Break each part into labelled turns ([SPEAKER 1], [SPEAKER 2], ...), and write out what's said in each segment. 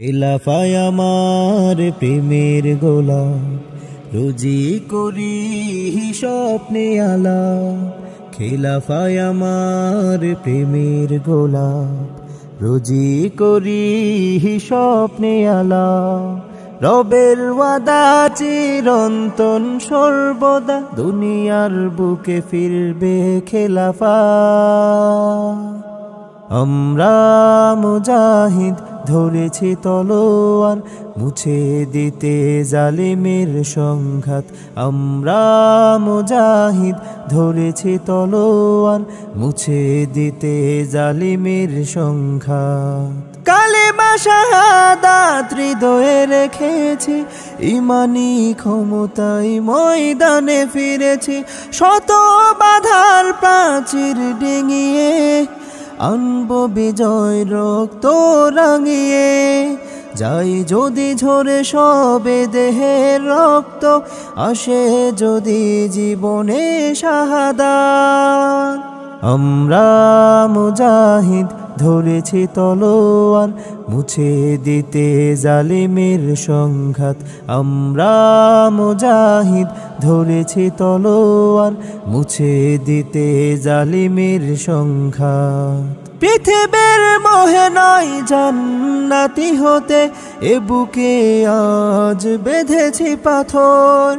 [SPEAKER 1] খেলাফায় আমার প্রেমের গোলাপ, রোজি করি স্বপ্নে আলাপ। খেলাফায় আমার প্রেমের গোলাপ, রোজি করি স্বপ্নে আলাপ। রবের ওয়াদা চিরন্তন সর্বদা, দুনিয়ার বুকে ফিরবে খেলাফা। আমরা মুজাহিদ ধরেছি তলোয়ার, মুছে দিতে জালিমের সংঘাত। আমরা মুজাহিদ ধরেছি তলোয়ার, মুছে দিতে জালিমের সংঘাত। কালেমা শাহাদাত হৃদয়ে রেখেছি, ইমানি ক্ষমতায় ময়দানে ফিরেছি। শত বাধার প্রাচীর ডিঙিয়ে আনব বিজয় রক্ত রাঙিয়ে। যাই যদি ঝরে সবে দেহের রক্ত, আসে যদি জীবনে শাহাদাত। আমরা মুজাহিদ ধরেছি তলোয়ার, মুছে দিতে জালিমের সংঘাত। আমরা মুজাহিদ ধরেছি তলোয়ার, মুছে দিতে জালিমের সংঘাত। পৃথিবীর মোহে নয় জান্নাতি হতে, এ বুকে আজ বেঁধেছি পাথর।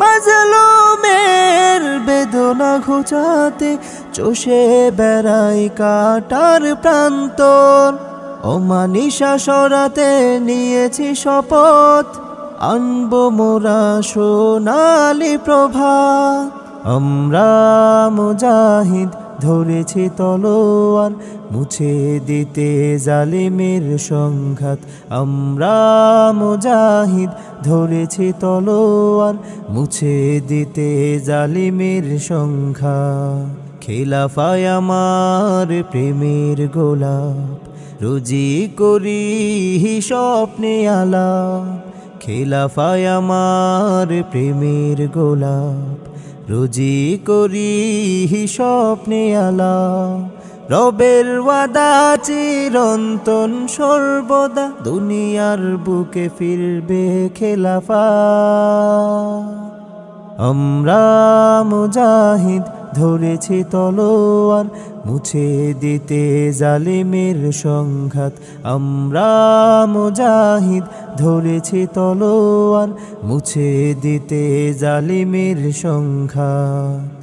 [SPEAKER 1] মাজলুমের বেদনা ঘুচাতে, চষে বেড়াই কাটার প্রান্তর। অমানিসা সরাতে নিয়েছি শপথ, আনব মোরা সোনালি প্রভাত। আমরা মুজাহিদ ধরেছি তলোয়ার, মুছে দিতে জালিমের সংঘাত। আমরা মুজাহিদ ধরেছি তলোয়ার, মুছে দিতে জালিমের সংঘাত। খেলাফায় আমার প্রেমের গোলাপ, রোজি করি স্বপ্নে আলাপ। খেলাফায় আমার প্রেমের গোলাপ, রোজি করি স্বপ্নে আলাপ। রবের ওয়াদা চিরন্তন সর্বদা, দুনিয়ার বুকে ফিরবে খেলাফা। আমরা মুজাহিদ ধরেছি তলোয়ার, মুছে দিতে জালিমের সংঘাত। আমরা মুজাহিদ ধরেছি তলোয়ার, মুছে দিতে জালিমের সংঘাত।